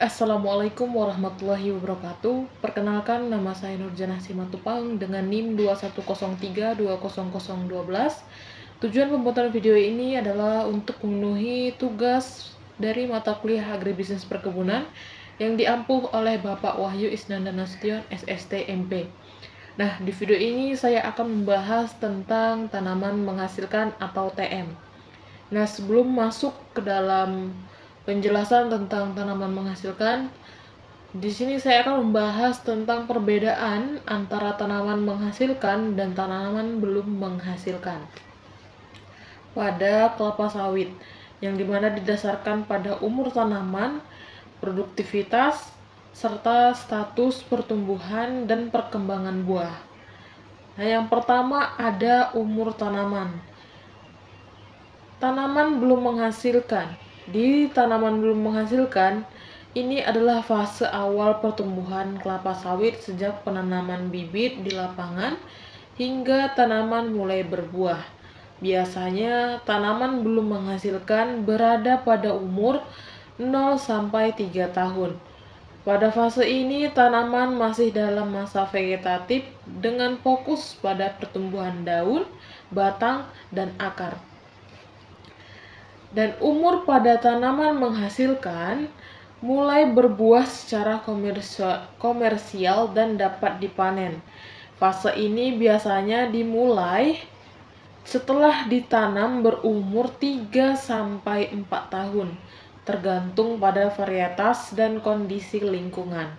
Assalamualaikum warahmatullahi wabarakatuh. Perkenalkan, nama saya Nurjanah Simatupang dengan NIM 2103200012. Tujuan pembuatan video ini adalah untuk memenuhi tugas dari mata kuliah Agribisnis Perkebunan yang diampuh oleh Bapak Wahyu Isnanda Nasution, SST MP. Nah, di video ini saya akan membahas tentang tanaman menghasilkan atau TM. Nah, sebelum masuk ke dalam penjelasan tentang tanaman menghasilkan, di sini saya akan membahas tentang perbedaan antara tanaman menghasilkan dan tanaman belum menghasilkan pada kelapa sawit, yang dimana didasarkan pada umur tanaman, produktivitas, serta status pertumbuhan dan perkembangan buah. Nah, yang pertama ada umur tanaman. Tanaman belum menghasilkan. Di tanaman belum menghasilkan, ini adalah fase awal pertumbuhan kelapa sawit sejak penanaman bibit di lapangan hingga tanaman mulai berbuah. Biasanya tanaman belum menghasilkan berada pada umur 0-3 tahun. Pada fase ini tanaman masih dalam masa vegetatif dengan fokus pada pertumbuhan daun, batang, dan akar. Dan umur pada tanaman menghasilkan mulai berbuah secara komersial dan dapat dipanen. Fase ini biasanya dimulai setelah ditanam berumur 3-4 tahun, tergantung pada varietas dan kondisi lingkungan.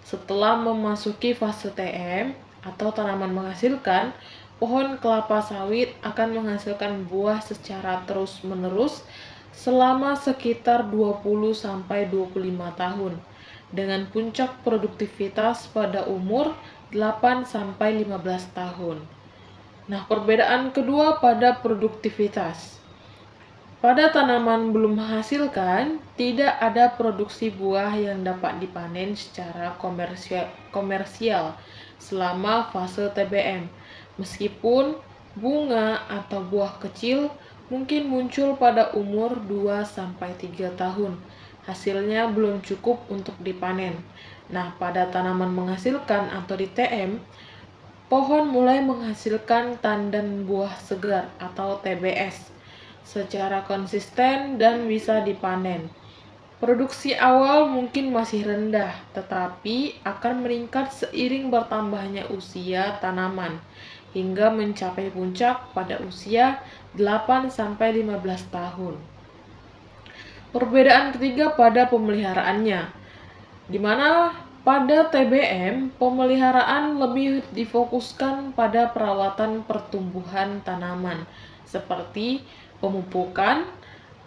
Setelah memasuki fase TM atau tanaman menghasilkan, pohon kelapa sawit akan menghasilkan buah secara terus-menerus selama sekitar 20-25 tahun, dengan puncak produktivitas pada umur 8-15 tahun. Nah, perbedaan kedua pada produktivitas. Pada tanaman belum menghasilkan, tidak ada produksi buah yang dapat dipanen secara komersial selama fase TBM. Meskipun bunga atau buah kecil mungkin muncul pada umur 2-3 tahun, hasilnya belum cukup untuk dipanen. Nah, pada tanaman menghasilkan atau di TM, pohon mulai menghasilkan tandan buah segar atau TBS secara konsisten dan bisa dipanen. Produksi awal mungkin masih rendah, tetapi akan meningkat seiring bertambahnya usia tanaman hingga mencapai puncak pada usia 8-15 tahun. Perbedaan ketiga pada pemeliharaannya, di mana pada TBM pemeliharaan lebih difokuskan pada perawatan pertumbuhan tanaman seperti pemupukan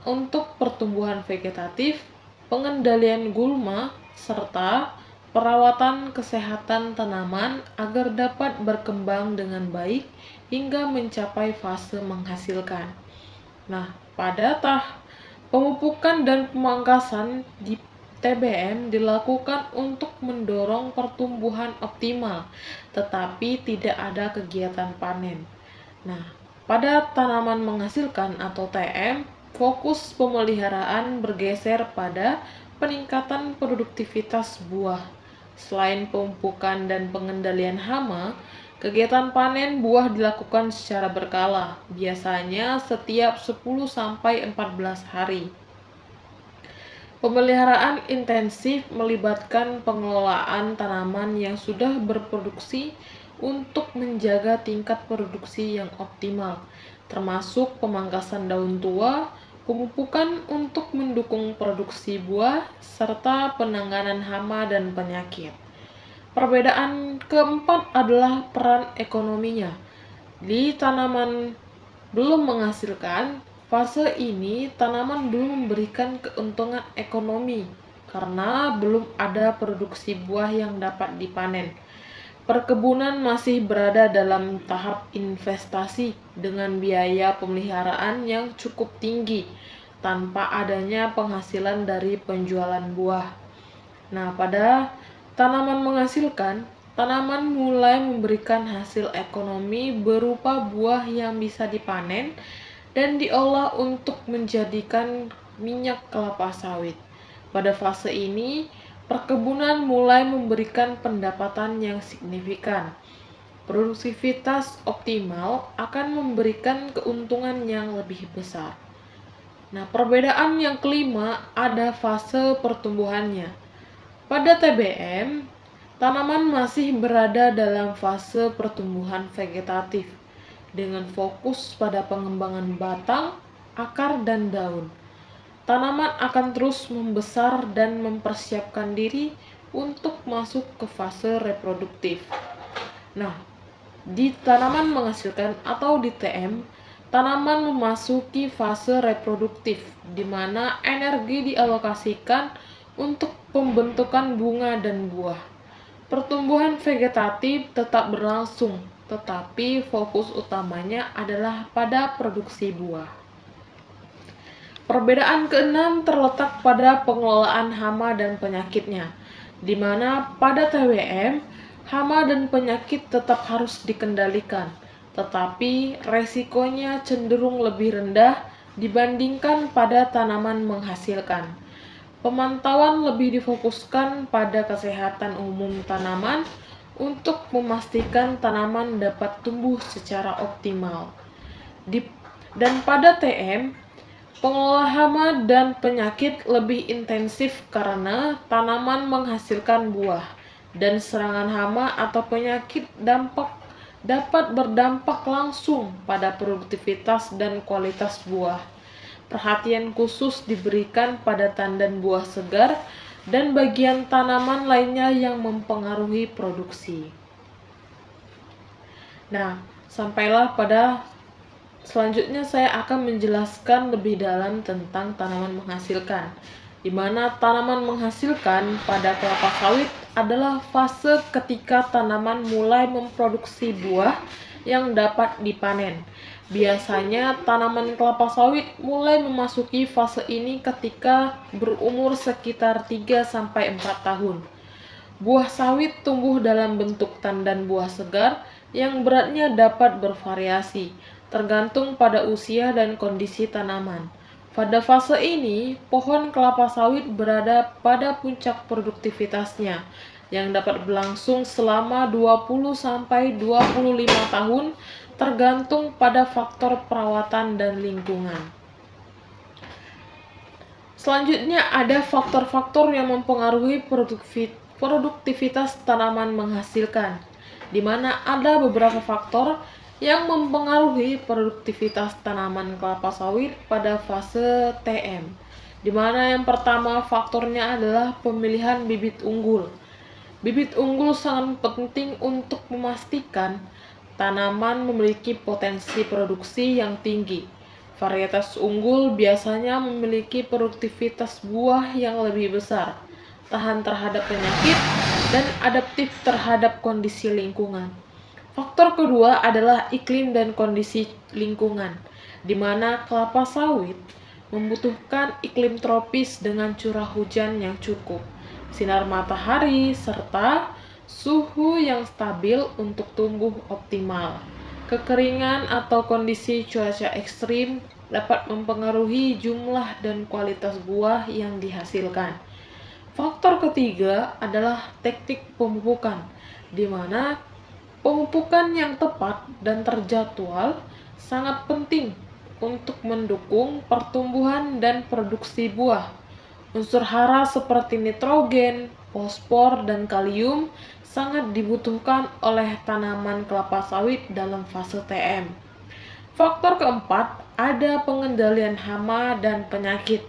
untuk pertumbuhan vegetatif, pengendalian gulma, serta perawatan kesehatan tanaman agar dapat berkembang dengan baik hingga mencapai fase menghasilkan. Nah, pada pemupukan dan pemangkasan di TBM dilakukan untuk mendorong pertumbuhan optimal, tetapi tidak ada kegiatan panen. Nah, pada tanaman menghasilkan atau TM, fokus pemeliharaan bergeser pada peningkatan produktivitas buah. Selain pemupukan dan pengendalian hama, kegiatan panen buah dilakukan secara berkala, biasanya setiap 10-14 hari. Pemeliharaan intensif melibatkan pengelolaan tanaman yang sudah berproduksi untuk menjaga tingkat produksi yang optimal, termasuk pemangkasan daun tua, pemupukan untuk mendukung produksi buah, serta penanganan hama dan penyakit. Perbedaan keempat adalah peran ekonominya. Di tanaman belum menghasilkan, fase ini tanaman belum memberikan keuntungan ekonomi karena belum ada produksi buah yang dapat dipanen. Perkebunan masih berada dalam tahap investasi dengan biaya pemeliharaan yang cukup tinggi tanpa adanya penghasilan dari penjualan buah. Nah, pada tanaman menghasilkan, tanaman mulai memberikan hasil ekonomi berupa buah yang bisa dipanen dan diolah untuk menjadikan minyak kelapa sawit. Pada fase ini, perkebunan mulai memberikan pendapatan yang signifikan. Produktivitas optimal akan memberikan keuntungan yang lebih besar. Nah, perbedaan yang kelima ada fase pertumbuhannya. Pada TBM, tanaman masih berada dalam fase pertumbuhan vegetatif dengan fokus pada pengembangan batang, akar, dan daun. Tanaman akan terus membesar dan mempersiapkan diri untuk masuk ke fase reproduktif. Nah, di tanaman menghasilkan atau di TM, tanaman memasuki fase reproduktif, di mana energi dialokasikan untuk pembentukan bunga dan buah. Pertumbuhan vegetatif tetap berlangsung, tetapi fokus utamanya adalah pada produksi buah. Perbedaan keenam terletak pada pengelolaan hama dan penyakitnya, di mana pada TBM, hama dan penyakit tetap harus dikendalikan, tetapi resikonya cenderung lebih rendah dibandingkan pada tanaman menghasilkan. Pemantauan lebih difokuskan pada kesehatan umum tanaman untuk memastikan tanaman dapat tumbuh secara optimal. Dan pada TM, pengelola hama dan penyakit lebih intensif karena tanaman menghasilkan buah, dan serangan hama atau penyakit dapat berdampak langsung pada produktivitas dan kualitas buah. Perhatian khusus diberikan pada tandan buah segar dan bagian tanaman lainnya yang mempengaruhi produksi. Nah, sampailah pada selanjutnya saya akan menjelaskan lebih dalam tentang tanaman menghasilkan, di mana tanaman menghasilkan pada kelapa sawit adalah fase ketika tanaman mulai memproduksi buah yang dapat dipanen. Biasanya tanaman kelapa sawit mulai memasuki fase ini ketika berumur sekitar 3-4 tahun. Buah sawit tumbuh dalam bentuk tandan buah segar yang beratnya dapat bervariasi, tergantung pada usia dan kondisi tanaman. Pada fase ini, pohon kelapa sawit berada pada puncak produktivitasnya, yang dapat berlangsung selama 20-25 tahun, tergantung pada faktor perawatan dan lingkungan. Selanjutnya ada faktor-faktor yang mempengaruhi produktivitas tanaman menghasilkan, di mana ada beberapa faktor yang mempengaruhi produktivitas tanaman kelapa sawit pada fase TM, di mana yang pertama faktornya adalah pemilihan bibit unggul. Bibit unggul sangat penting untuk memastikan tanaman memiliki potensi produksi yang tinggi. Varietas unggul biasanya memiliki produktivitas buah yang lebih besar, tahan terhadap penyakit, dan adaptif terhadap kondisi lingkungan. Faktor kedua adalah iklim dan kondisi lingkungan, di mana kelapa sawit membutuhkan iklim tropis dengan curah hujan yang cukup, sinar matahari, serta suhu yang stabil untuk tumbuh optimal. Kekeringan atau kondisi cuaca ekstrim dapat mempengaruhi jumlah dan kualitas buah yang dihasilkan. Faktor ketiga adalah teknik pemupukan, di mana pemupukan yang tepat dan terjadwal sangat penting untuk mendukung pertumbuhan dan produksi buah. Unsur hara seperti nitrogen, fosfor, dan kalium sangat dibutuhkan oleh tanaman kelapa sawit dalam fase TM. Faktor keempat ada pengendalian hama dan penyakit.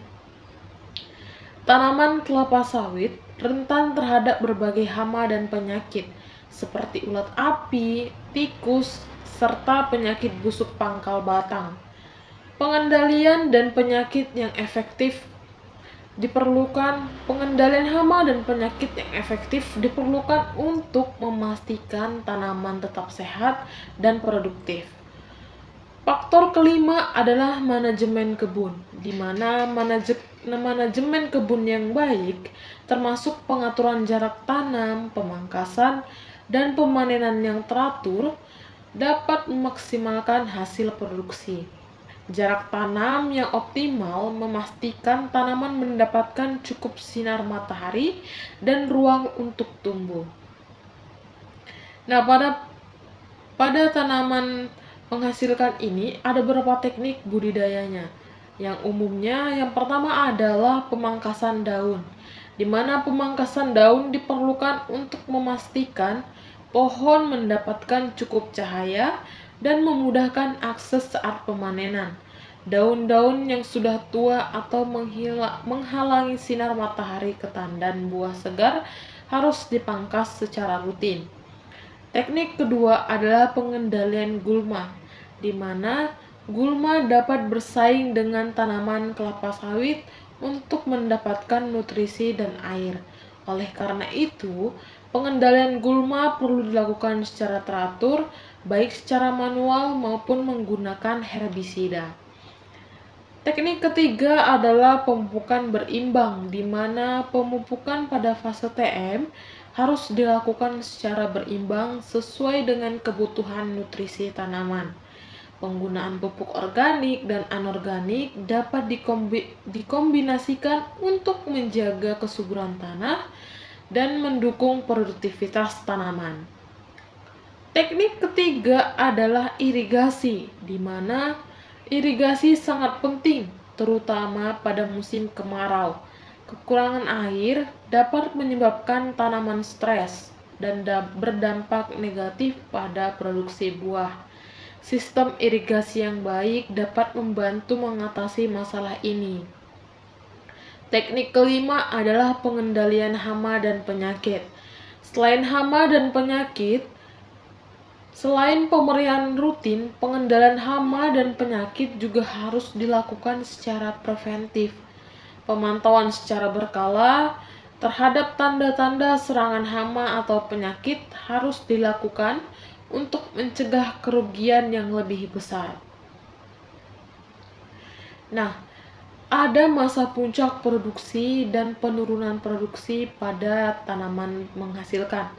Tanaman kelapa sawit rentan terhadap berbagai hama dan penyakit, seperti ulat api, tikus, serta penyakit busuk pangkal batang. Pengendalian dan penyakit yang efektif diperlukan. Pengendalian hama dan penyakit yang efektif diperlukan untuk memastikan tanaman tetap sehat dan produktif. Faktor kelima adalah manajemen kebun, di mana manajemen kebun yang baik, termasuk pengaturan jarak tanam, pemangkasan, dan pemanenan yang teratur, dapat memaksimalkan hasil produksi. Jarak tanam yang optimal memastikan tanaman mendapatkan cukup sinar matahari dan ruang untuk tumbuh. Nah, pada tanaman menghasilkan ini ada beberapa teknik budidayanya. Yang umumnya yang pertama adalah pemangkasan daun, di mana pemangkasan daun diperlukan untuk memastikan pohon mendapatkan cukup cahaya dan memudahkan akses saat pemanenan. Daun-daun yang sudah tua atau menghalangi sinar matahari ke tandan buah segar harus dipangkas secara rutin. Teknik kedua adalah pengendalian gulma, di mana gulma dapat bersaing dengan tanaman kelapa sawit untuk mendapatkan nutrisi dan air. Oleh karena itu, pengendalian gulma perlu dilakukan secara teratur, baik secara manual maupun menggunakan herbisida. Teknik ketiga adalah pemupukan berimbang, di mana pemupukan pada fase TM harus dilakukan secara berimbang sesuai dengan kebutuhan nutrisi tanaman. Penggunaan pupuk organik dan anorganik dapat dikombinasikan untuk menjaga kesuburan tanah dan mendukung produktivitas tanaman. Teknik ketiga adalah irigasi, di mana irigasi sangat penting, terutama pada musim kemarau. Kekurangan air dapat menyebabkan tanaman stres dan berdampak negatif pada produksi buah. Sistem irigasi yang baik dapat membantu mengatasi masalah ini. Teknik kelima adalah pengendalian hama dan penyakit. Selain hama dan penyakit, selain pemeliharaan rutin, pengendalian hama dan penyakit juga harus dilakukan secara preventif. Pemantauan secara berkala terhadap tanda-tanda serangan hama atau penyakit harus dilakukan untuk mencegah kerugian yang lebih besar. Nah, ada masa puncak produksi dan penurunan produksi pada tanaman menghasilkan,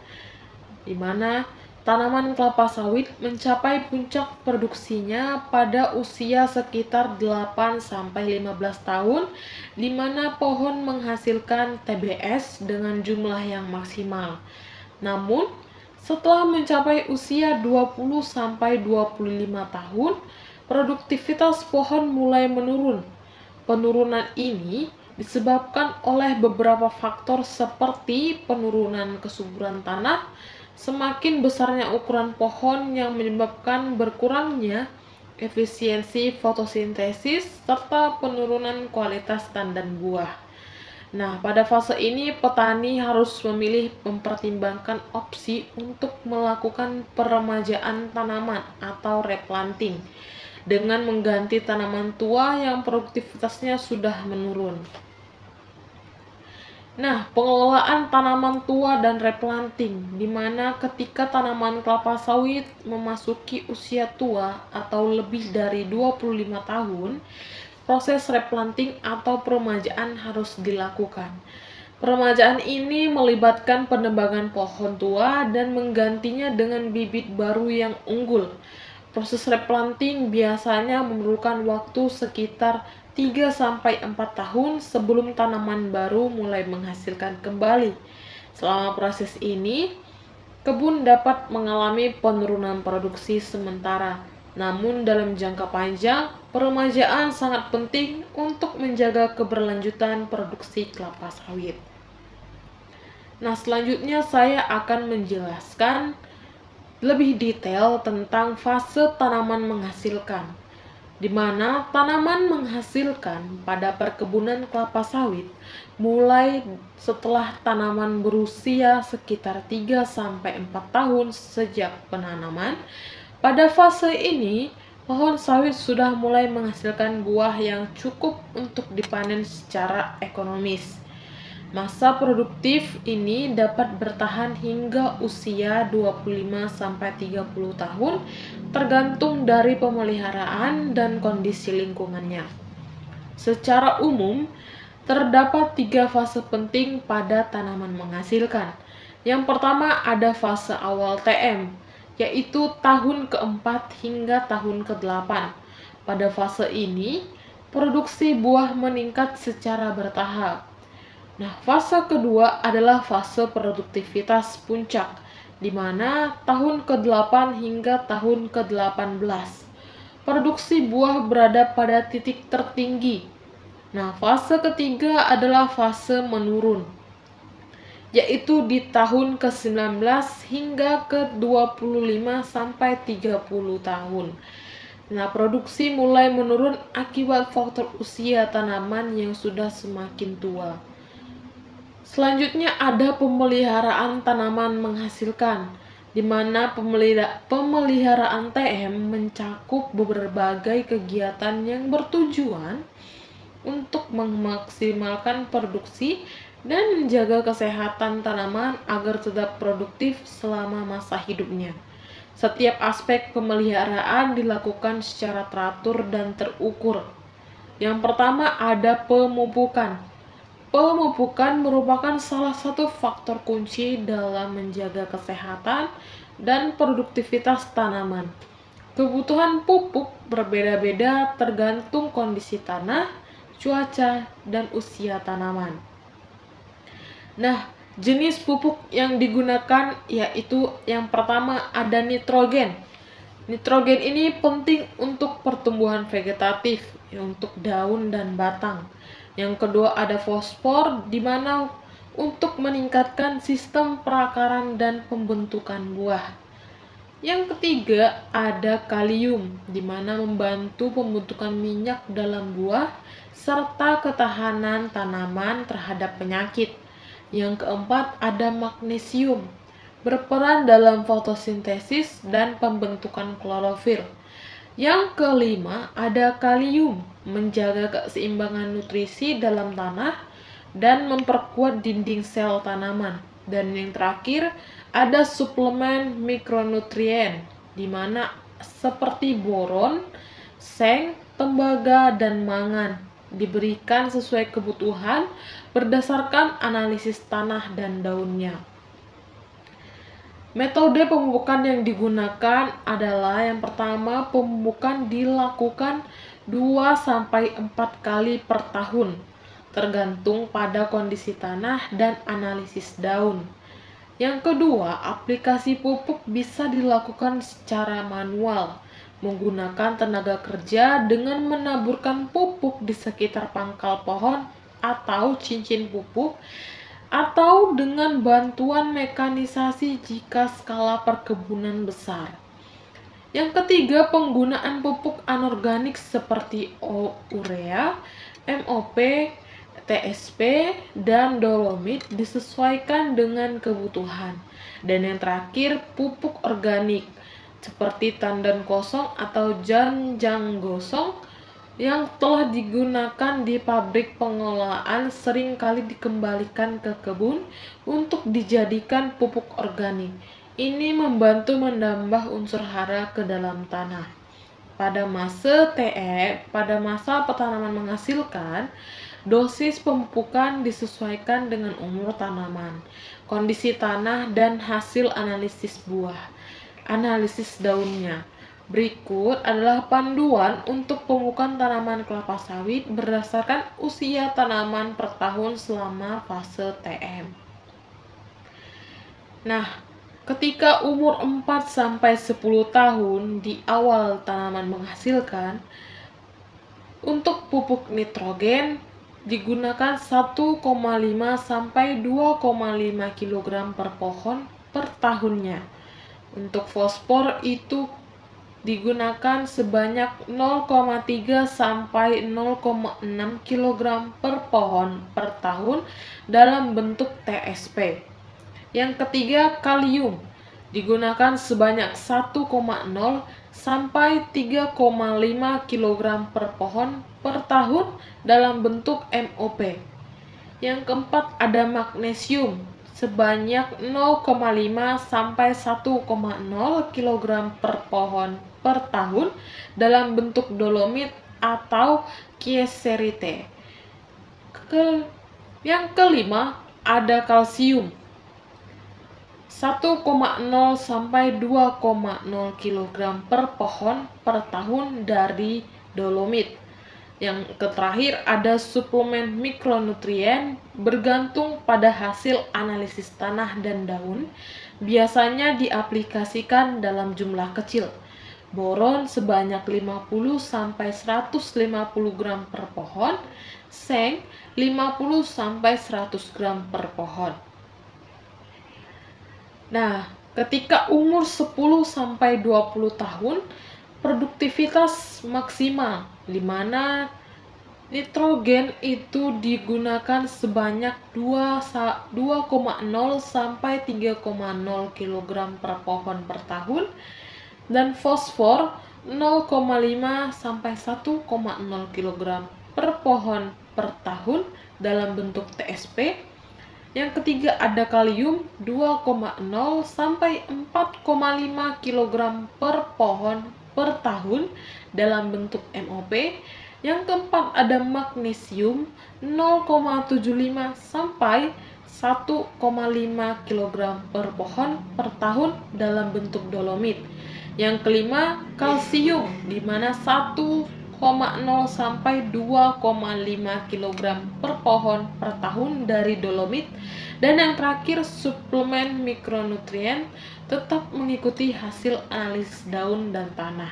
di mana tanaman kelapa sawit mencapai puncak produksinya pada usia sekitar 8-15 tahun, di mana pohon menghasilkan TBS dengan jumlah yang maksimal. Namun, setelah mencapai usia 20-25 tahun, produktivitas pohon mulai menurun. Penurunan ini disebabkan oleh beberapa faktor seperti penurunan kesuburan tanah, semakin besarnya ukuran pohon yang menyebabkan berkurangnya efisiensi fotosintesis, serta penurunan kualitas tandan buah. Nah, pada fase ini petani harus mempertimbangkan opsi untuk melakukan peremajaan tanaman atau replanting dengan mengganti tanaman tua yang produktivitasnya sudah menurun. Nah, pengelolaan tanaman tua dan replanting, di mana ketika tanaman kelapa sawit memasuki usia tua atau lebih dari 25 tahun, proses replanting atau peremajaan harus dilakukan. Peremajaan ini melibatkan penebangan pohon tua dan menggantinya dengan bibit baru yang unggul. Proses replanting biasanya memerlukan waktu sekitar 3-4 tahun sebelum tanaman baru mulai menghasilkan kembali. Selama proses ini, kebun dapat mengalami penurunan produksi sementara. Namun dalam jangka panjang, peremajaan sangat penting untuk menjaga keberlanjutan produksi kelapa sawit. Nah, selanjutnya saya akan menjelaskan lebih detail tentang fase tanaman menghasilkan, di mana tanaman menghasilkan pada perkebunan kelapa sawit mulai setelah tanaman berusia sekitar 3-4 tahun sejak penanaman. Pada fase ini, pohon sawit sudah mulai menghasilkan buah yang cukup untuk dipanen secara ekonomis. Masa produktif ini dapat bertahan hingga usia 25-30 tahun, tergantung dari pemeliharaan dan kondisi lingkungannya. Secara umum, terdapat 3 fase penting pada tanaman menghasilkan. Yang pertama ada fase awal TM, yaitu tahun ke-4 hingga tahun ke-8. Pada fase ini, produksi buah meningkat secara bertahap. Nah, fase kedua adalah fase produktivitas puncak, di mana tahun ke-8 hingga tahun ke-18 produksi buah berada pada titik tertinggi. Nah, fase ketiga adalah fase menurun, yaitu di tahun ke-19 hingga ke-25 sampai 30 tahun. Nah, produksi mulai menurun akibat faktor usia tanaman yang sudah semakin tua. Selanjutnya ada pemeliharaan tanaman menghasilkan, di mana pemeliharaan TM mencakup berbagai kegiatan yang bertujuan untuk memaksimalkan produksi dan menjaga kesehatan tanaman agar tetap produktif selama masa hidupnya. Setiap aspek pemeliharaan dilakukan secara teratur dan terukur. Yang pertama ada pemupukan. Pemupukan merupakan salah satu faktor kunci dalam menjaga kesehatan dan produktivitas tanaman. Kebutuhan pupuk berbeda-beda tergantung kondisi tanah, cuaca, dan usia tanaman. Nah, jenis pupuk yang digunakan yaitu yang pertama ada nitrogen. Nitrogen ini penting untuk pertumbuhan vegetatif, untuk daun dan batang. Yang kedua ada fosfor, di mana untuk meningkatkan sistem perakaran dan pembentukan buah. Yang ketiga ada kalium, di mana membantu pembentukan minyak dalam buah serta ketahanan tanaman terhadap penyakit. Yang keempat ada magnesium, berperan dalam fotosintesis dan pembentukan klorofil. Yang kelima ada kalium, menjaga keseimbangan nutrisi dalam tanah dan memperkuat dinding sel tanaman. Dan yang terakhir ada suplemen mikronutrien, di mana seperti boron, seng, tembaga, dan mangan diberikan sesuai kebutuhan berdasarkan analisis tanah dan daunnya. Metode pemupukan yang digunakan adalah yang pertama, pemupukan dilakukan 2-4 kali per tahun, tergantung pada kondisi tanah dan analisis daun. Yang kedua, aplikasi pupuk bisa dilakukan secara manual, menggunakan tenaga kerja dengan menaburkan pupuk di sekitar pangkal pohon atau cincin pupuk, atau dengan bantuan mekanisasi jika skala perkebunan besar. Yang ketiga, penggunaan pupuk anorganik seperti urea, MOP, TSP, dan dolomit disesuaikan dengan kebutuhan. Dan yang terakhir, pupuk organik seperti tandan kosong atau janjang gosong yang telah digunakan di pabrik pengolahan seringkali dikembalikan ke kebun untuk dijadikan pupuk organik. Ini membantu menambah unsur hara ke dalam tanah. Pada masa tanaman menghasilkan, dosis pemupukan disesuaikan dengan umur tanaman, kondisi tanah, dan hasil analisis buah, analisis daunnya. Berikut adalah panduan untuk pemupukan tanaman kelapa sawit berdasarkan usia tanaman per tahun selama fase TM. Nah, ketika umur 4-10 tahun di awal tanaman menghasilkan, untuk pupuk nitrogen digunakan 1,5 sampai 2,5 kg per pohon per tahunnya. Untuk fosfor itu digunakan sebanyak 0,3 sampai 0,6 kg per pohon per tahun dalam bentuk TSP. Yang ketiga, kalium digunakan sebanyak 1,0 sampai 3,5 kg per pohon per tahun dalam bentuk MOP. Yang keempat ada magnesium sebanyak 0,5 sampai 1,0 kg per pohon per tahun dalam bentuk dolomit atau kieserite. Yang kelima ada kalsium 1,0 sampai 2,0 kg per pohon per tahun dari dolomit. Yang terakhir ada suplemen mikronutrien bergantung pada hasil analisis tanah dan daun, biasanya diaplikasikan dalam jumlah kecil. Boron sebanyak 50-150 gram per pohon, seng 50-100 gram per pohon. Nah, ketika umur 10-20 tahun, produktivitas maksimal, di mana nitrogen itu digunakan sebanyak 2,0 sampai 3,0 kg per pohon per tahun, dan fosfor 0,5 sampai 1,0 kg per pohon per tahun dalam bentuk TSP. Yang ketiga ada kalium 2,0 sampai 4,5 kg per pohon per tahun dalam bentuk MOP. Yang keempat ada magnesium 0,75 sampai 1,5 kg per pohon per tahun dalam bentuk dolomit. Yang kelima kalsium, di mana 1,0 sampai 2,5 kg per pohon per tahun dari dolomit. Dan yang terakhir suplemen mikronutrien tetap mengikuti hasil analisis daun dan tanah.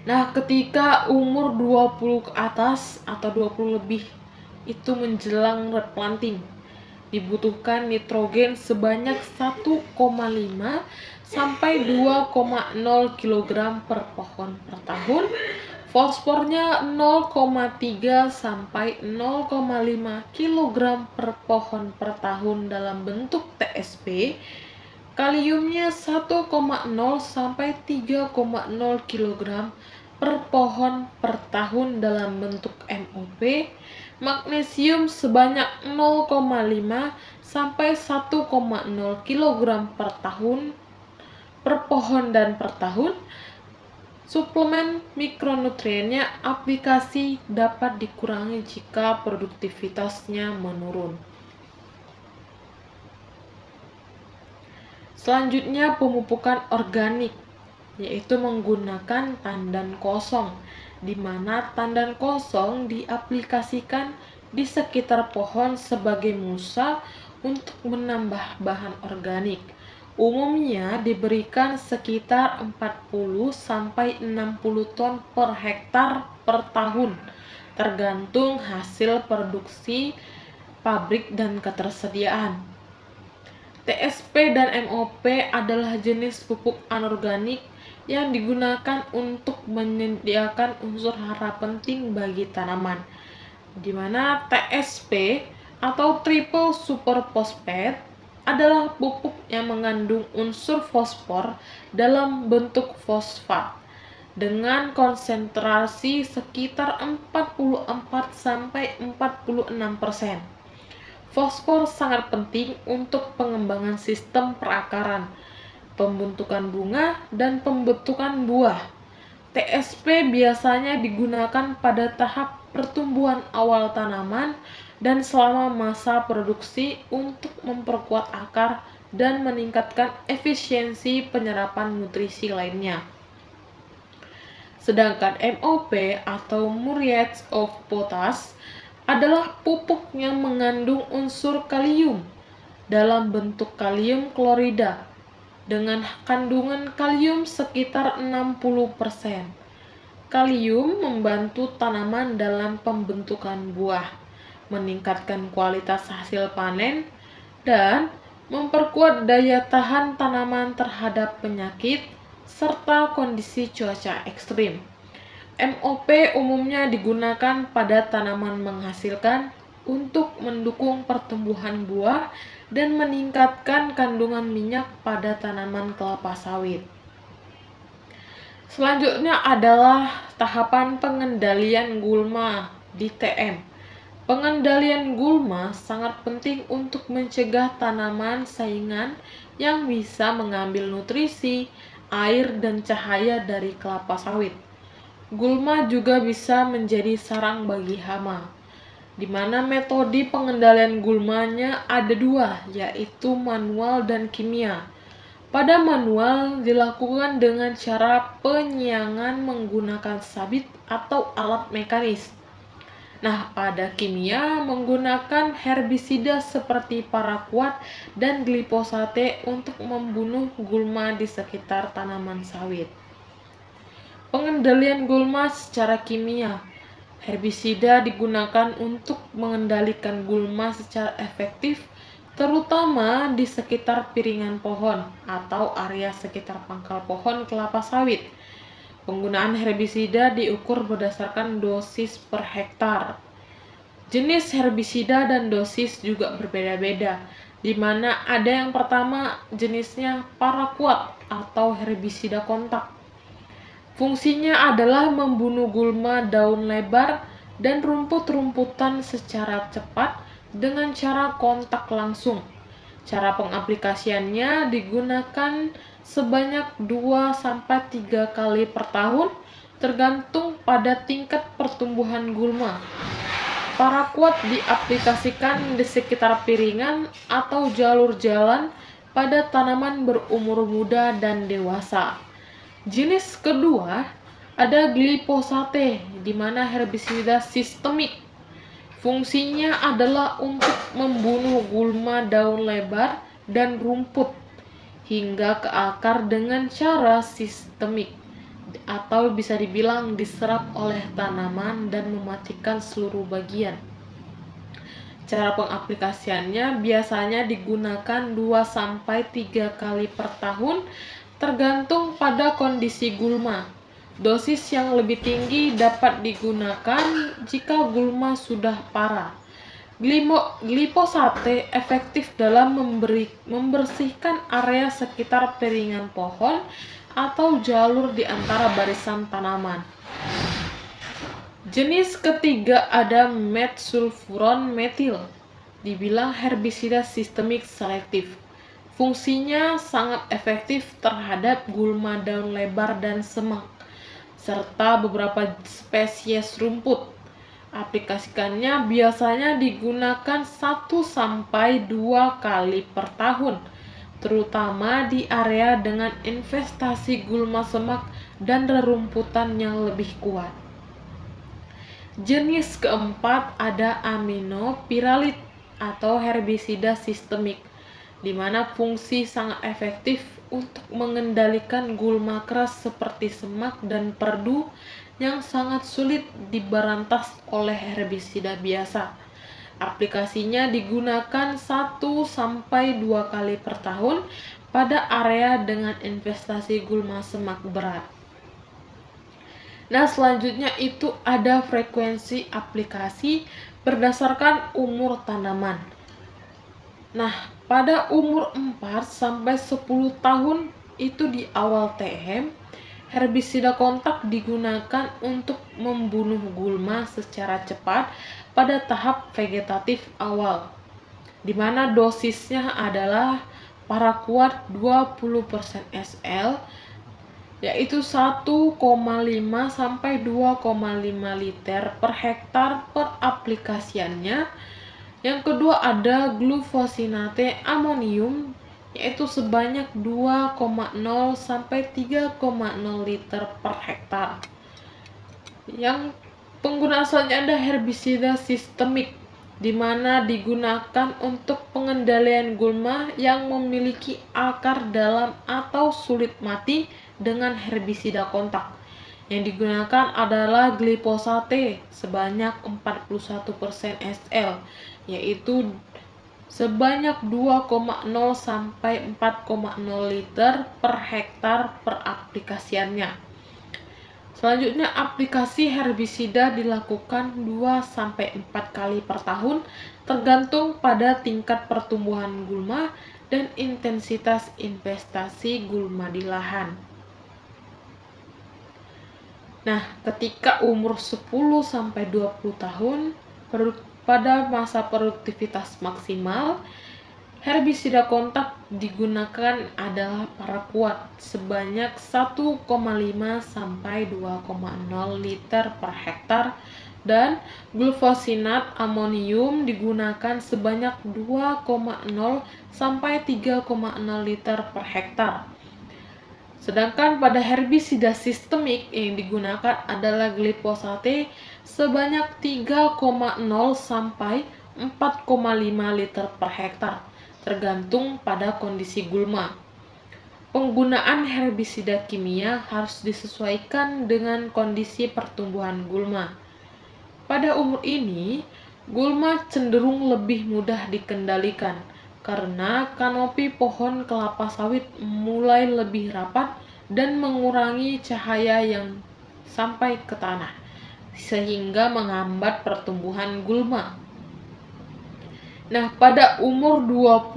Nah, ketika umur 20 ke atas atau 20 lebih itu menjelang replanting, dibutuhkan nitrogen sebanyak 1,5 sampai 2,0 kg per pohon per tahun, fosfornya 0,3 sampai 0,5 kg per pohon per tahun dalam bentuk TSP, kaliumnya 1,0 sampai 3,0 kg per pohon per tahun dalam bentuk MOP, magnesium sebanyak 0,5 sampai 1,0 kg per tahun per pohon dan per tahun. Suplemen mikronutriennya aplikasi dapat dikurangi jika produktivitasnya menurun. Selanjutnya pemupukan organik, yaitu menggunakan tandan kosong, di mana tandan kosong diaplikasikan di sekitar pohon sebagai mulsa untuk menambah bahan organik. Umumnya diberikan sekitar 40-60 ton per hektar per tahun, tergantung hasil produksi pabrik dan ketersediaan. TSP dan MOP adalah jenis pupuk anorganik yang digunakan untuk menyediakan unsur hara penting bagi tanaman, di mana TSP atau triple super phosphate adalah pupuk yang mengandung unsur fosfor dalam bentuk fosfat dengan konsentrasi sekitar 44-46%. Fosfor sangat penting untuk pengembangan sistem perakaran, pembentukan bunga, dan pembentukan buah. TSP biasanya digunakan pada tahap pertumbuhan awal tanaman dan selama masa produksi untuk memperkuat akar dan meningkatkan efisiensi penyerapan nutrisi lainnya. Sedangkan MOP atau muriate of potash adalah pupuk yang mengandung unsur kalium dalam bentuk kalium klorida dengan kandungan kalium sekitar 60%. Kalium membantu tanaman dalam pembentukan buah, meningkatkan kualitas hasil panen, dan memperkuat daya tahan tanaman terhadap penyakit serta kondisi cuaca ekstrim. MOP umumnya digunakan pada tanaman menghasilkan untuk mendukung pertumbuhan buah dan meningkatkan kandungan minyak pada tanaman kelapa sawit. Selanjutnya adalah tahapan pengendalian gulma di TM. Pengendalian gulma sangat penting untuk mencegah tanaman saingan yang bisa mengambil nutrisi, air, dan cahaya dari kelapa sawit. Gulma juga bisa menjadi sarang bagi hama, di mana metode pengendalian gulmanya ada dua, yaitu manual dan kimia. Pada manual dilakukan dengan cara penyiangan menggunakan sabit atau alat mekanis. Nah, pada kimia menggunakan herbisida seperti paraquat dan glifosate untuk membunuh gulma di sekitar tanaman sawit. Pengendalian gulma secara kimia. Herbisida digunakan untuk mengendalikan gulma secara efektif, terutama di sekitar piringan pohon atau area sekitar pangkal pohon kelapa sawit. Penggunaan herbisida diukur berdasarkan dosis per hektar. Jenis herbisida dan dosis juga berbeda-beda, di mana ada yang pertama jenisnya paraquat atau herbisida kontak. Fungsinya adalah membunuh gulma daun lebar dan rumput-rumputan secara cepat dengan cara kontak langsung. Cara pengaplikasiannya digunakan sebanyak 2-3 kali per tahun tergantung pada tingkat pertumbuhan gulma. Paraquat diaplikasikan di sekitar piringan atau jalur jalan pada tanaman berumur muda dan dewasa. Jenis kedua ada glifosate, di mana herbisida sistemik. Fungsinya adalah untuk membunuh gulma daun lebar dan rumput hingga ke akar dengan cara sistemik, atau bisa dibilang diserap oleh tanaman dan mematikan seluruh bagian. Cara pengaplikasiannya biasanya digunakan 2-3 kali per tahun tergantung pada kondisi gulma. Dosis yang lebih tinggi dapat digunakan jika gulma sudah parah. Glifosate efektif dalam membersihkan area sekitar piringan pohon atau jalur di antara barisan tanaman. Jenis ketiga ada metsulfuron metil, dibilang herbisida sistemik selektif. Fungsinya sangat efektif terhadap gulma daun lebar dan semak, serta beberapa spesies rumput. Aplikasikannya biasanya digunakan 1-2 kali per tahun, terutama di area dengan investasi gulma semak dan rerumputan yang lebih kuat. Jenis keempat ada aminopiralit atau herbisida sistemik, di mana fungsi sangat efektif untuk mengendalikan gulma keras seperti semak dan perdu yang sangat sulit diberantas oleh herbisida biasa. Aplikasinya digunakan 1-2 kali per tahun pada area dengan investasi gulma semak berat. Nah, selanjutnya itu ada frekuensi aplikasi berdasarkan umur tanaman. Nah, pada umur 4-10 tahun itu di awal TM, herbisida kontak digunakan untuk membunuh gulma secara cepat pada tahap vegetatif awal, di mana dosisnya adalah paraquat 20% SL, yaitu 1,5-2,5 liter per hektar per aplikasiannya. Yang kedua ada glufosinate amonium, yaitu sebanyak 2,0-3,0 liter per hektar. Yang penggunaan selanjutnya ada herbisida sistemik, di mana digunakan untuk pengendalian gulma yang memiliki akar dalam atau sulit mati dengan herbisida kontak. Yang digunakan adalah glifosate sebanyak 41% SL, yaitu sebanyak 2,0-4,0 liter per hektar per aplikasiannya. Selanjutnya, aplikasi herbisida dilakukan 2-4 kali per tahun tergantung pada tingkat pertumbuhan gulma dan intensitas investasi gulma di lahan. Nah, ketika umur 10-20 tahun pada masa produktivitas maksimal, herbisida kontak digunakan adalah paraquat sebanyak 1,5-2,0 liter per hektar dan glufosinat amonium digunakan sebanyak 2,0 sampai 3,0 liter per hektar. Sedangkan pada herbisida sistemik yang digunakan adalah glifosate sebanyak 3,0 sampai 4,5 liter per hektar, tergantung pada kondisi gulma. Penggunaan herbisida kimia harus disesuaikan dengan kondisi pertumbuhan gulma. Pada umur ini, gulma cenderung lebih mudah dikendalikan karena kanopi pohon kelapa sawit mulai lebih rapat dan mengurangi cahaya yang sampai ke tanah, sehingga menghambat pertumbuhan gulma. Nah, pada umur 20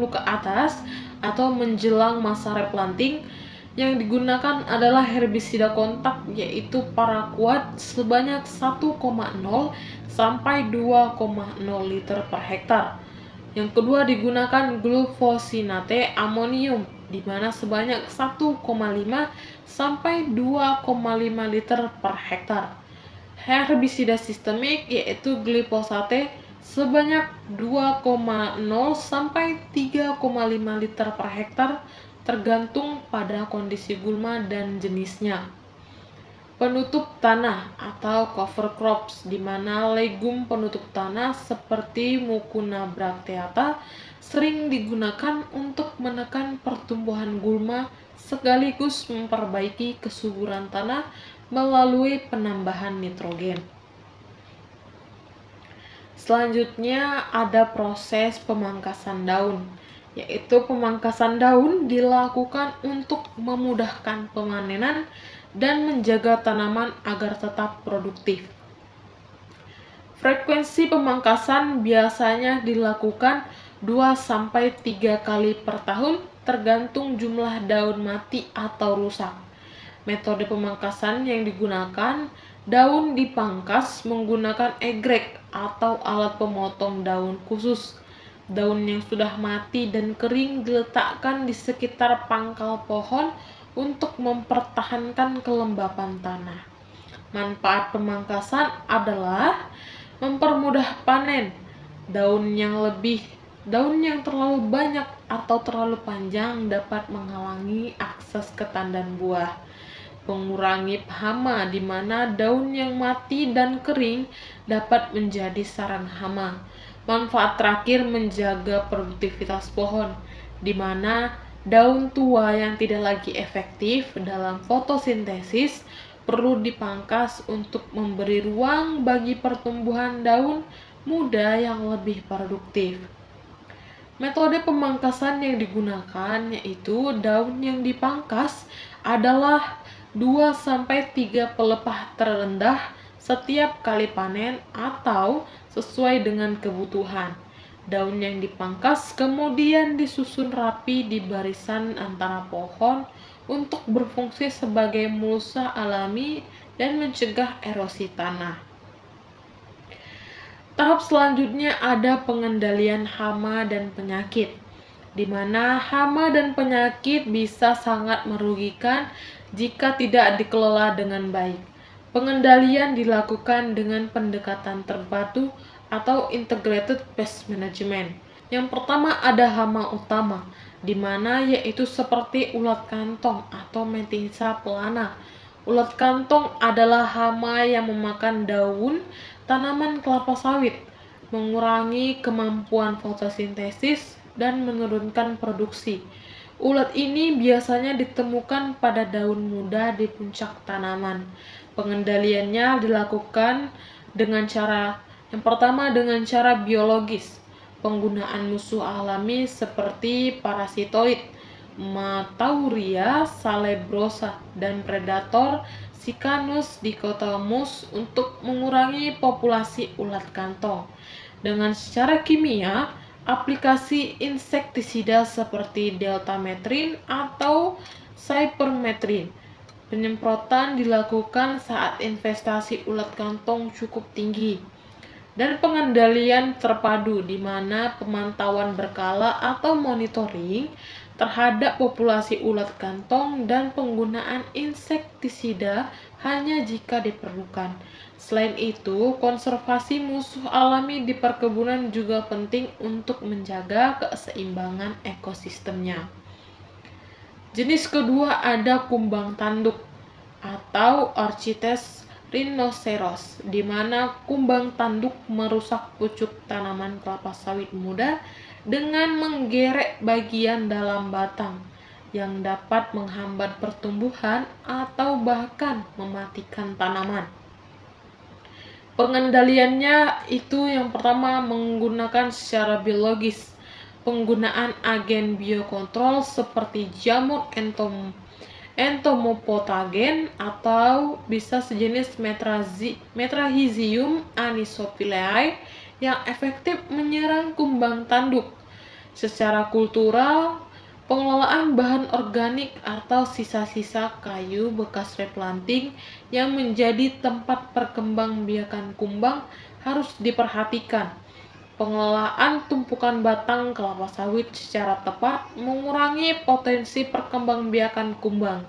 ke atas atau menjelang masa replanting, yang digunakan adalah herbisida kontak, yaitu paraquat sebanyak 1,0 sampai 2,0 liter per hektar. Yang kedua digunakan glufosinate amonium, di mana sebanyak 1,5 sampai 2,5 liter per hektar. Herbisida sistemik yaitu glifosate sebanyak 2,0 sampai 3,5 liter per hektar, tergantung pada kondisi gulma dan jenisnya. Penutup tanah atau cover crops, di mana legum penutup tanah seperti Mucuna bracteata sering digunakan untuk menekan pertumbuhan gulma sekaligus memperbaiki kesuburan tanah melalui penambahan nitrogen. Selanjutnya ada proses pemangkasan daun, yaitu pemangkasan daun dilakukan untuk memudahkan pemanenan dan menjaga tanaman agar tetap produktif. Frekuensi pemangkasan biasanya dilakukan 2-3 kali per tahun, tergantung jumlah daun mati atau rusak. Metode pemangkasan yang digunakan, daun dipangkas menggunakan egrek atau alat pemotong daun khusus. Daun yang sudah mati dan kering diletakkan di sekitar pangkal pohon untuk mempertahankan kelembapan tanah. Manfaat pemangkasan adalah mempermudah panen. Daun yang terlalu banyak atau terlalu panjang dapat menghalangi akses ke tandan buah. Mengurangi hama, di mana daun yang mati dan kering dapat menjadi sarang hama. Manfaat terakhir, menjaga produktivitas pohon, di mana daun tua yang tidak lagi efektif dalam fotosintesis perlu dipangkas untuk memberi ruang bagi pertumbuhan daun muda yang lebih produktif. Metode pemangkasan yang digunakan yaitu daun yang dipangkas adalah 2-3 pelepah terendah setiap kali panen atau sesuai dengan kebutuhan. Daun yang dipangkas kemudian disusun rapi di barisan antara pohon untuk berfungsi sebagai mulsa alami dan mencegah erosi tanah. Tahap selanjutnya ada pengendalian hama dan penyakit, di mana hama dan penyakit bisa sangat merugikan jika tidak dikelola dengan baik. Pengendalian dilakukan dengan pendekatan terpadu atau integrated pest management. Yang pertama ada hama utama, di mana yaitu seperti ulat kantong atau Methiza plana. Ulat kantong adalah hama yang memakan daun tanaman kelapa sawit, mengurangi kemampuan fotosintesis dan menurunkan produksi. Ulat ini biasanya ditemukan pada daun muda di puncak tanaman. Pengendaliannya dilakukan dengan cara yang pertama dengan cara biologis. Penggunaan musuh alami seperti parasitoid, Matauria salebrosa, dan predator Sicanus dichotomus untuk mengurangi populasi ulat kantong. Dengan secara kimia, aplikasi insektisida seperti deltametrin atau cypermetrin. Penyemprotan dilakukan saat investasi ulat kantong cukup tinggi. Dan pengendalian terpadu, di mana pemantauan berkala atau monitoring terhadap populasi ulat kantong dan penggunaan insektisida hanya jika diperlukan. Selain itu, konservasi musuh alami di perkebunan juga penting untuk menjaga keseimbangan ekosistemnya. Jenis kedua ada kumbang tanduk atau Orchites rhinoceros, di mana kumbang tanduk merusak pucuk tanaman kelapa sawit muda dengan menggerek bagian dalam batang yang dapat menghambat pertumbuhan atau bahkan mematikan tanaman. Pengendaliannya itu yang pertama menggunakan secara biologis, penggunaan agen biokontrol seperti jamur entomopotagen atau bisa sejenis Metrahizium anisophiliae yang efektif menyerang kumbang tanduk. Secara kultural, pengelolaan bahan organik atau sisa-sisa kayu bekas replanting yang menjadi tempat perkembangbiakan kumbang harus diperhatikan. Pengelolaan tumpukan batang kelapa sawit secara tepat mengurangi potensi perkembangbiakan kumbang.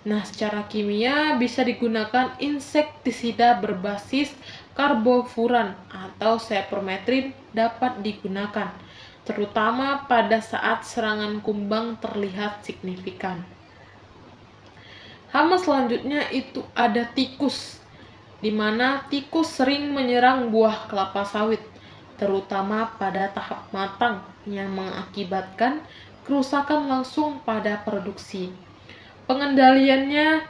Nah, secara kimia bisa digunakan insektisida berbasis karbofuran atau sapermetrin dapat digunakan, terutama pada saat serangan kumbang terlihat signifikan. Hama selanjutnya itu ada tikus, di mana tikus sering menyerang buah kelapa sawit, terutama pada tahap matang yang mengakibatkan kerusakan langsung pada produksi. Pengendaliannya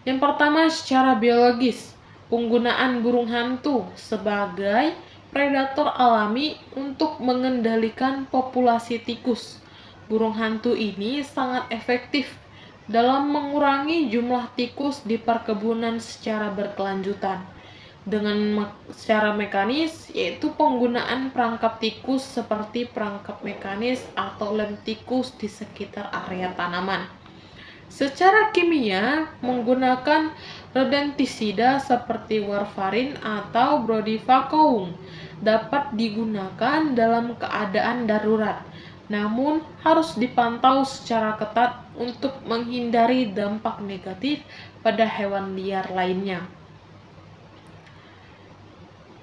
yang pertama secara biologis, penggunaan burung hantu sebagai predator alami untuk mengendalikan populasi tikus. Burung hantu ini sangat efektif dalam mengurangi jumlah tikus di perkebunan secara berkelanjutan. Dengan secara mekanis, yaitu penggunaan perangkap tikus seperti perangkap mekanis atau lem tikus di sekitar area tanaman. Secara kimia, menggunakan rodentisida seperti warfarin atau brodifacoum dapat digunakan dalam keadaan darurat, namun harus dipantau secara ketat untuk menghindari dampak negatif pada hewan liar lainnya.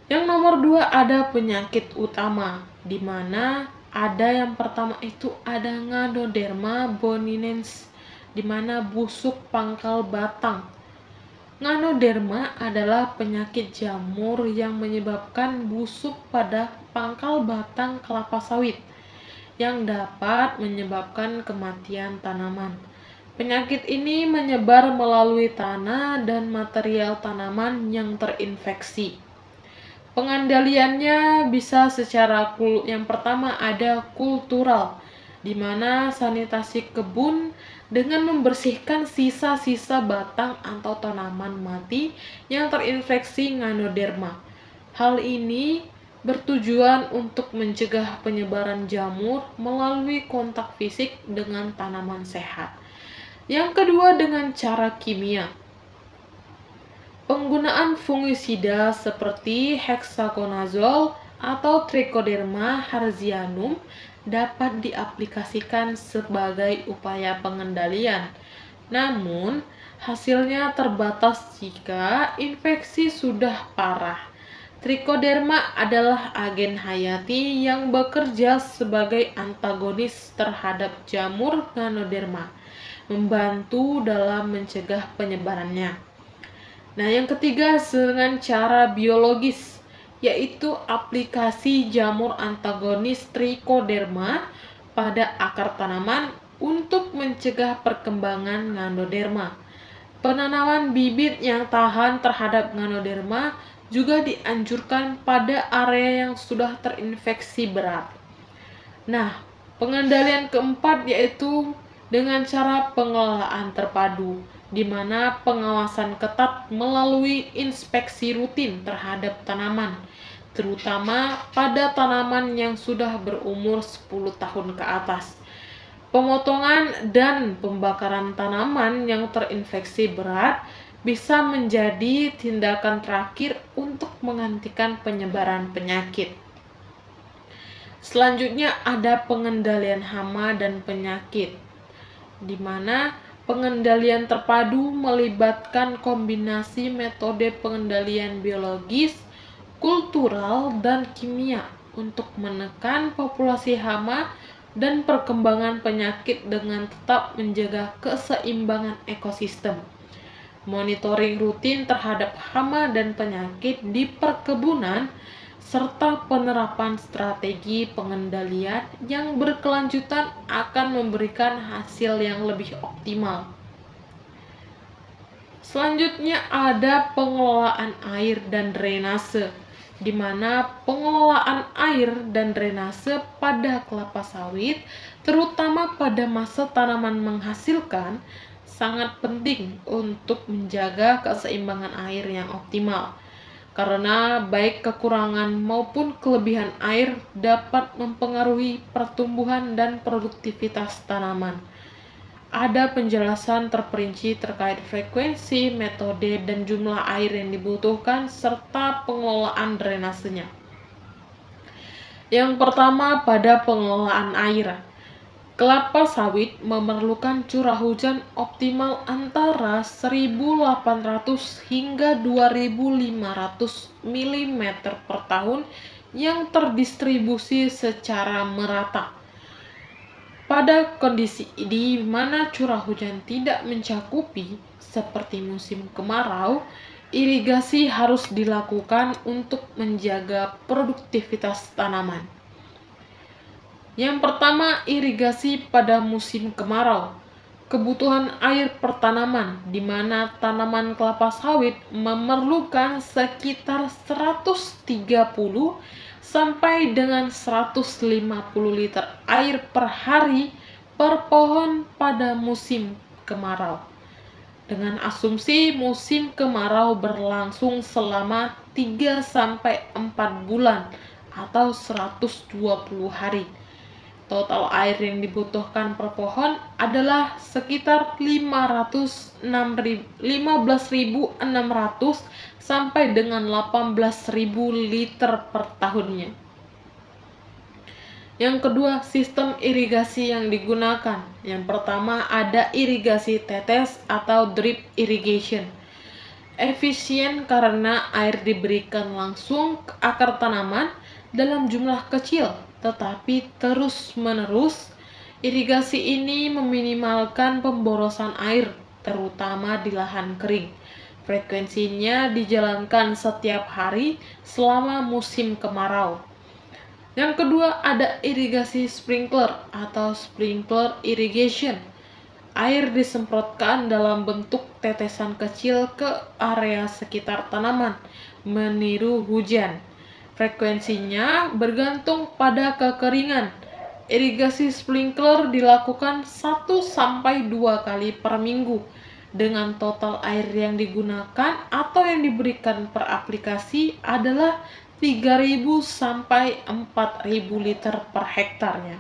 Yang nomor 2 ada penyakit utama, di mana ada yang pertama itu ada Ganoderma boninensis, di mana busuk pangkal batang. Ganoderma adalah penyakit jamur yang menyebabkan busuk pada pangkal batang kelapa sawit, yang dapat menyebabkan kematian tanaman. Penyakit ini menyebar melalui tanah dan material tanaman yang terinfeksi. Pengendaliannya bisa secara yang pertama ada kultural, di mana sanitasi kebun dengan membersihkan sisa-sisa batang atau tanaman mati yang terinfeksi Ganoderma. Hal ini bertujuan untuk mencegah penyebaran jamur melalui kontak fisik dengan tanaman sehat. Yang kedua dengan cara kimia. Penggunaan fungisida seperti hexaconazole atau Trichoderma harzianum dapat diaplikasikan sebagai upaya pengendalian. Namun, hasilnya terbatas jika infeksi sudah parah. Trichoderma adalah agen hayati yang bekerja sebagai antagonis terhadap jamur Ganoderma, membantu dalam mencegah penyebarannya. Nah, yang ketiga dengan cara biologis, yaitu aplikasi jamur antagonis Trichoderma pada akar tanaman untuk mencegah perkembangan Ganoderma. Penanaman bibit yang tahan terhadap Ganoderma juga dianjurkan pada area yang sudah terinfeksi berat. Nah, pengendalian keempat yaitu dengan cara pengelolaan terpadu, di mana pengawasan ketat melalui inspeksi rutin terhadap tanaman, terutama pada tanaman yang sudah berumur 10 tahun ke atas. Pemotongan dan pembakaran tanaman yang terinfeksi berat bisa menjadi tindakan terakhir untuk menghentikan penyebaran penyakit. Selanjutnya ada pengendalian hama dan penyakit, di mana Pengendalian terpadu melibatkan kombinasi metode pengendalian biologis, kultural, dan kimia untuk menekan populasi hama dan perkembangan penyakit dengan tetap menjaga keseimbangan ekosistem. Monitoring rutin terhadap hama dan penyakit di perkebunan, serta penerapan strategi pengendalian yang berkelanjutan akan memberikan hasil yang lebih optimal. Selanjutnya ada pengelolaan air dan drainase, di mana pengelolaan air dan drainase pada kelapa sawit, terutama pada masa tanaman menghasilkan, sangat penting untuk menjaga keseimbangan air yang optimal. Karena baik kekurangan maupun kelebihan air dapat mempengaruhi pertumbuhan dan produktivitas tanaman. Ada penjelasan terperinci terkait frekuensi, metode, dan jumlah air yang dibutuhkan, serta pengelolaan drainasenya. Yang pertama, pada pengelolaan air. Kelapa sawit memerlukan curah hujan optimal antara 1.800 hingga 2.500 mm per tahun yang terdistribusi secara merata. Pada kondisi di mana curah hujan tidak mencakupi, seperti musim kemarau, irigasi harus dilakukan untuk menjaga produktivitas tanaman. Yang pertama, irigasi pada musim kemarau. Kebutuhan air per tanaman, di mana tanaman kelapa sawit memerlukan sekitar 130 sampai dengan 150 liter air per hari per pohon pada musim kemarau. Dengan asumsi musim kemarau berlangsung selama 3 sampai 4 bulan atau 120 hari. Total air yang dibutuhkan per pohon adalah sekitar 15.600 sampai dengan 18.000 liter per tahunnya. Yang kedua, sistem irigasi yang digunakan. Yang pertama ada irigasi tetes atau drip irrigation. Efisien karena air diberikan langsung ke akar tanaman dalam jumlah kecil, tetapi terus-menerus. Irigasi ini meminimalkan pemborosan air, terutama di lahan kering. Frekuensinya dijalankan setiap hari selama musim kemarau. Yang kedua ada irigasi sprinkler atau sprinkler irrigation. Air disemprotkan dalam bentuk tetesan kecil ke area sekitar tanaman, meniru hujan. Frekuensinya bergantung pada kekeringan. Irigasi sprinkler dilakukan 1 sampai 2 kali per minggu dengan total air yang digunakan atau yang diberikan per aplikasi adalah 3.000 sampai 4.000 liter per hektarnya.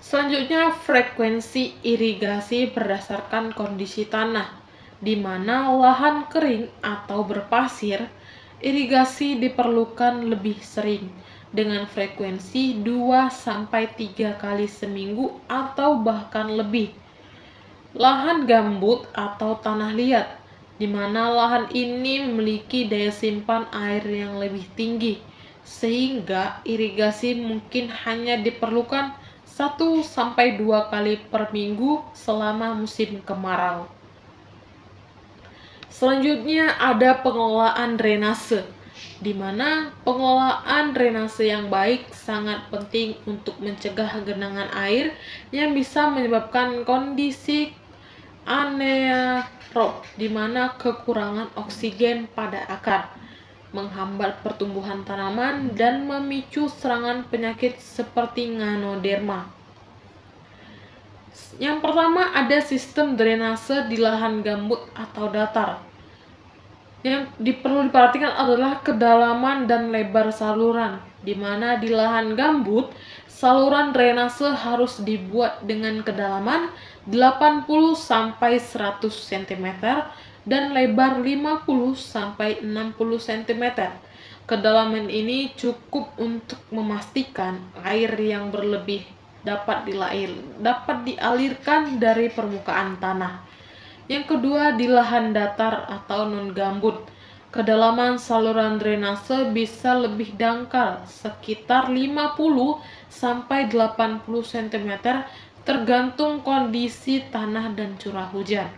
Selanjutnya, frekuensi irigasi berdasarkan kondisi tanah, di mana lahan kering atau berpasir, irigasi diperlukan lebih sering dengan frekuensi 2 sampai 3 kali seminggu atau bahkan lebih. Lahan gambut atau tanah liat, di mana lahan ini memiliki daya simpan air yang lebih tinggi, sehingga irigasi mungkin hanya diperlukan 1 sampai 2 kali per minggu selama musim kemarau. Selanjutnya ada pengelolaan drainase, di mana pengelolaan drainase yang baik sangat penting untuk mencegah genangan air yang bisa menyebabkan kondisi anaerob, di mana kekurangan oksigen pada akar, menghambat pertumbuhan tanaman dan memicu serangan penyakit seperti Ganoderma. Yang pertama ada sistem drainase di lahan gambut atau datar. Yang perlu diperhatikan adalah kedalaman dan lebar saluran, di mana di lahan gambut saluran drainase harus dibuat dengan kedalaman 80 sampai 100 cm dan lebar 50 sampai 60 cm. Kedalaman ini cukup untuk memastikan air yang berlebih dapat dialirkan dari permukaan tanah. Yang kedua, di lahan datar atau non-gambut, kedalaman saluran drainase bisa lebih dangkal, sekitar 50 sampai 80 cm tergantung kondisi tanah dan curah hujan.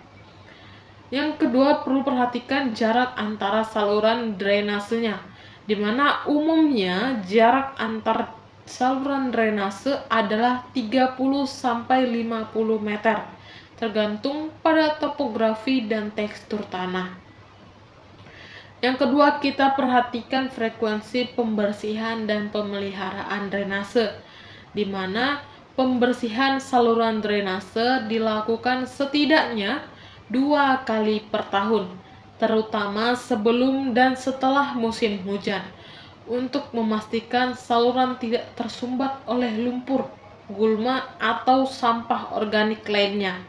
Yang kedua, perlu perhatikan jarak antara saluran drainasenya, di mana umumnya jarak antar saluran drainase adalah 30 sampai 50 meter, tergantung pada topografi dan tekstur tanah. Yang kedua, kita perhatikan frekuensi pembersihan dan pemeliharaan drainase, di mana pembersihan saluran drainase dilakukan setidaknya 2 kali per tahun, terutama sebelum dan setelah musim hujan, untuk memastikan saluran tidak tersumbat oleh lumpur, gulma, atau sampah organik lainnya.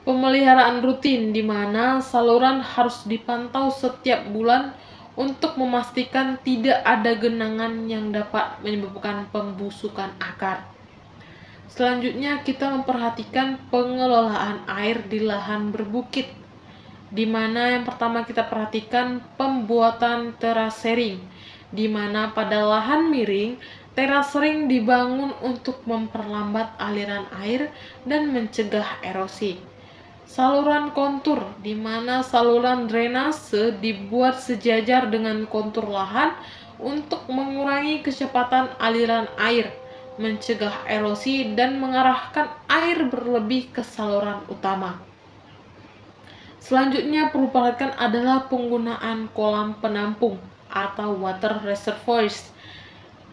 Pemeliharaan rutin di mana saluran harus dipantau setiap bulan untuk memastikan tidak ada genangan yang dapat menyebabkan pembusukan akar. Selanjutnya, kita memperhatikan pengelolaan air di lahan berbukit, di mana yang pertama kita perhatikan pembuatan terasering, di mana pada lahan miring, terasering dibangun untuk memperlambat aliran air dan mencegah erosi. Saluran kontur, di mana saluran drainase dibuat sejajar dengan kontur lahan untuk mengurangi kecepatan aliran air, mencegah erosi, dan mengarahkan air berlebih ke saluran utama. Selanjutnya perlu perhatikan adalah penggunaan kolam penampung atau water reservoirs,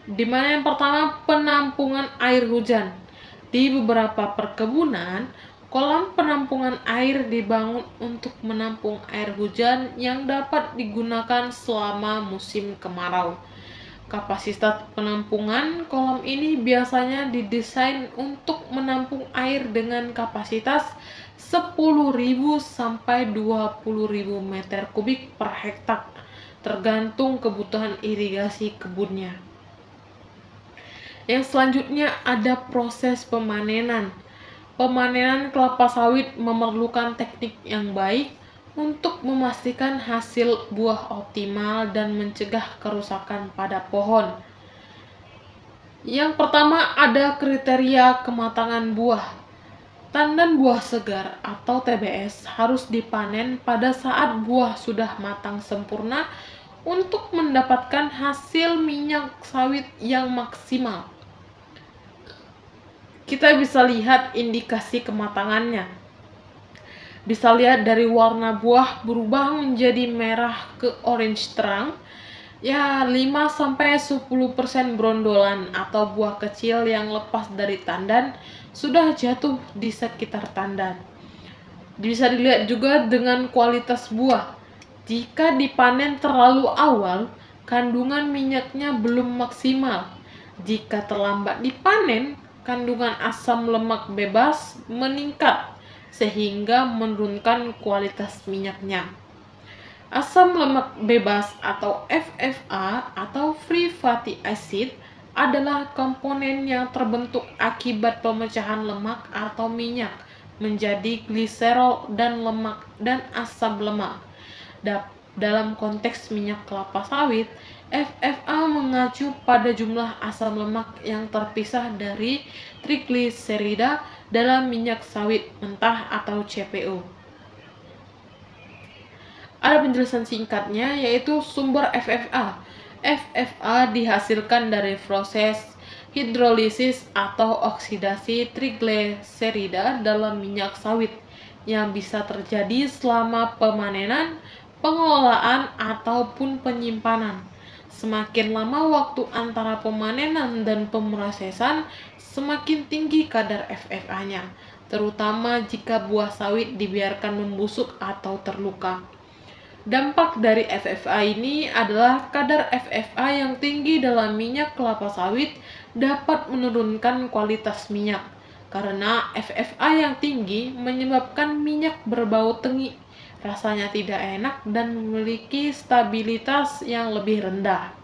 di mana yang pertama penampungan air hujan. Di beberapa perkebunan, kolam penampungan air dibangun untuk menampung air hujan yang dapat digunakan selama musim kemarau. Kapasitas penampungan kolam ini biasanya didesain untuk menampung air dengan kapasitas 10.000 sampai 20.000 meter kubik per hektar, tergantung kebutuhan irigasi kebunnya. Yang selanjutnya ada proses pemanenan. Pemanenan kelapa sawit memerlukan teknik yang baik untuk memastikan hasil buah optimal dan mencegah kerusakan pada pohon. Yang pertama ada kriteria kematangan buah. Tandan buah segar atau TBS harus dipanen pada saat buah sudah matang sempurna untuk mendapatkan hasil minyak sawit yang maksimal. Kita bisa lihat indikasi kematangannya. Bisa lihat dari warna buah berubah menjadi merah ke orange terang, ya 5-10% brondolan atau buah kecil yang lepas dari tandan sudah jatuh di sekitar tandan. Bisa dilihat juga dengan kualitas buah. Jika dipanen terlalu awal, kandungan minyaknya belum maksimal. Jika terlambat dipanen, kandungan asam lemak bebas meningkat sehingga menurunkan kualitas minyaknya. Asam lemak bebas atau FFA atau free fatty acid adalah komponen yang terbentuk akibat pemecahan lemak atau minyak menjadi gliserol dan lemak dan asam lemak. Dalam konteks minyak kelapa sawit, FFA mengacu pada jumlah asam lemak yang terpisah dari trigliserida dalam minyak sawit mentah atau CPO. Ada penjelasan singkatnya, yaitu sumber FFA. FFA dihasilkan dari proses hidrolisis atau oksidasi trigliserida dalam minyak sawit yang bisa terjadi selama pemanenan, pengelolaan, ataupun penyimpanan. Semakin lama waktu antara pemanenan dan pemrosesan, semakin tinggi kadar FFA-nya, terutama jika buah sawit dibiarkan membusuk atau terluka. Dampak dari FFA ini adalah kadar FFA yang tinggi dalam minyak kelapa sawit dapat menurunkan kualitas minyak, karena FFA yang tinggi menyebabkan minyak berbau tengi, rasanya tidak enak, dan memiliki stabilitas yang lebih rendah.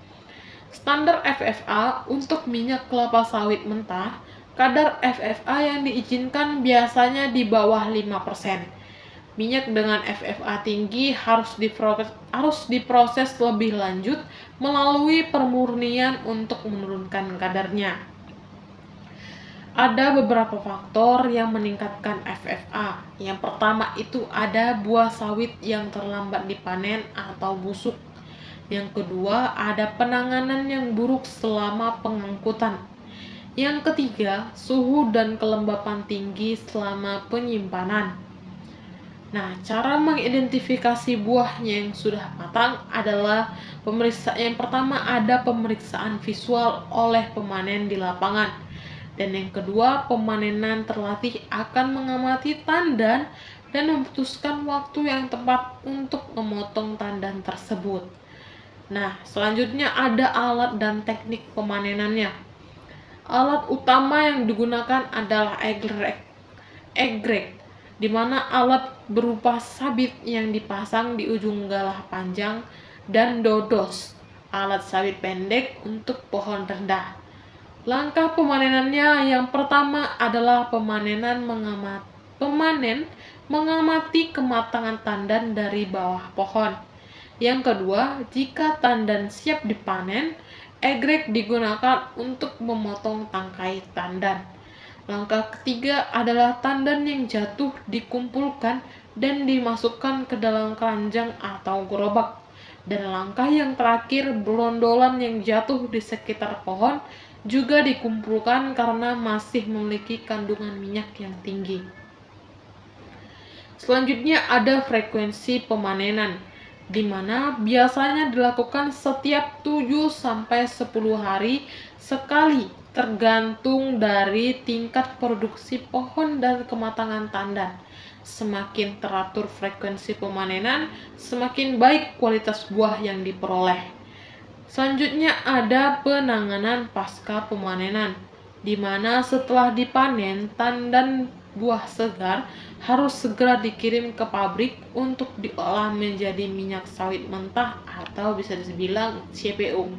Standar FFA untuk minyak kelapa sawit mentah Kadar FFA yang diizinkan biasanya di bawah 5%. Minyak dengan FFA tinggi harus diproses lebih lanjut melalui pemurnian untuk menurunkan kadarnya. Ada beberapa faktor yang meningkatkan FFA. Yang pertama itu ada buah sawit yang terlambat dipanen atau busuk. Yang kedua, ada penanganan yang buruk selama pengangkutan. Yang ketiga, suhu dan kelembapan tinggi selama penyimpanan. Nah, cara mengidentifikasi buahnya yang sudah matang adalah yang pertama ada pemeriksaan visual oleh pemanen di lapangan. Dan yang kedua, pemanenan terlatih akan mengamati tandan dan memutuskan waktu yang tepat untuk memotong tandan tersebut. Nah, selanjutnya ada alat dan teknik pemanenannya. Alat utama yang digunakan adalah egreg, di mana alat berupa sabit yang dipasang di ujung galah panjang, dan dodos, alat sabit pendek untuk pohon rendah. Langkah pemanenannya yang pertama adalah pemanen mengamati kematangan tandan dari bawah pohon. Yang kedua, jika tandan siap dipanen, egreg digunakan untuk memotong tangkai tandan. Langkah ketiga adalah tandan yang jatuh dikumpulkan dan dimasukkan ke dalam keranjang atau gerobak. Dan langkah yang terakhir, belondolan yang jatuh di sekitar pohon juga dikumpulkan karena masih memiliki kandungan minyak yang tinggi. Selanjutnya ada frekuensi pemanenan, di mana biasanya dilakukan setiap 7-10 hari sekali, tergantung dari tingkat produksi pohon dan kematangan tandan. Semakin teratur frekuensi pemanenan, semakin baik kualitas buah yang diperoleh. Selanjutnya ada penanganan pasca pemanenan, di mana setelah dipanen, tandan buah segar harus segera dikirim ke pabrik untuk diolah menjadi minyak sawit mentah atau bisa dibilang CPO.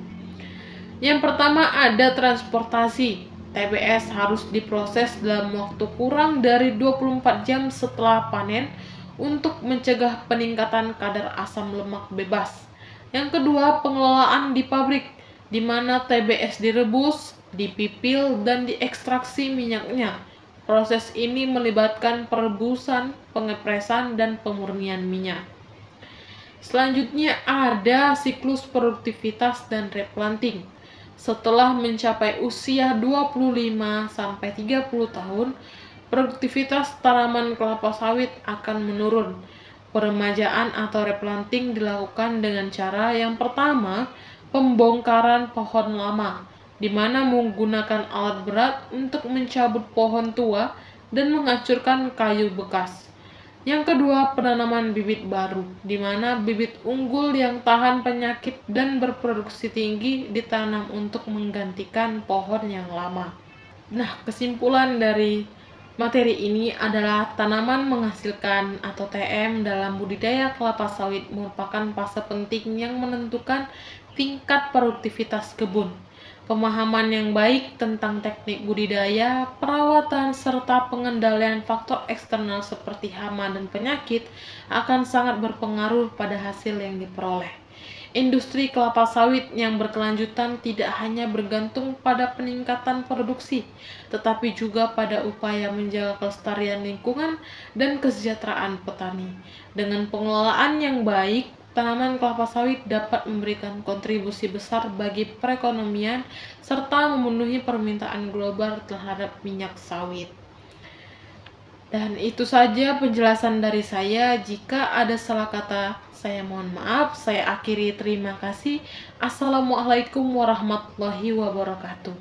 Yang pertama ada transportasi. TBS harus diproses dalam waktu kurang dari 24 jam setelah panen untuk mencegah peningkatan kadar asam lemak bebas. Yang kedua, pengelolaan di pabrik, di mana TBS direbus, dipipil, dan diekstraksi minyaknya. Proses ini melibatkan perebusan, pengepresan, dan pemurnian minyak. Selanjutnya ada siklus produktivitas dan replanting. Setelah mencapai usia 25-30 tahun, produktivitas tanaman kelapa sawit akan menurun. Peremajaan atau replanting dilakukan dengan cara yang pertama, pembongkaran pohon lama, di mana menggunakan alat berat untuk mencabut pohon tua dan menghancurkan kayu bekas. Yang kedua, penanaman bibit baru, di mana bibit unggul yang tahan penyakit dan berproduksi tinggi ditanam untuk menggantikan pohon yang lama. Nah, kesimpulan dari materi ini adalah tanaman menghasilkan atau TM dalam budidaya kelapa sawit merupakan fase penting yang menentukan tingkat produktivitas kebun. Pemahaman yang baik tentang teknik budidaya, perawatan, serta pengendalian faktor eksternal seperti hama dan penyakit akan sangat berpengaruh pada hasil yang diperoleh. Industri kelapa sawit yang berkelanjutan tidak hanya bergantung pada peningkatan produksi, tetapi juga pada upaya menjaga kelestarian lingkungan dan kesejahteraan petani. Dengan pengelolaan yang baik, tanaman kelapa sawit dapat memberikan kontribusi besar bagi perekonomian serta memenuhi permintaan global terhadap minyak sawit. Dan itu saja penjelasan dari saya. Jika ada salah kata, saya mohon maaf. Saya akhiri, terima kasih. Assalamualaikum warahmatullahi wabarakatuh.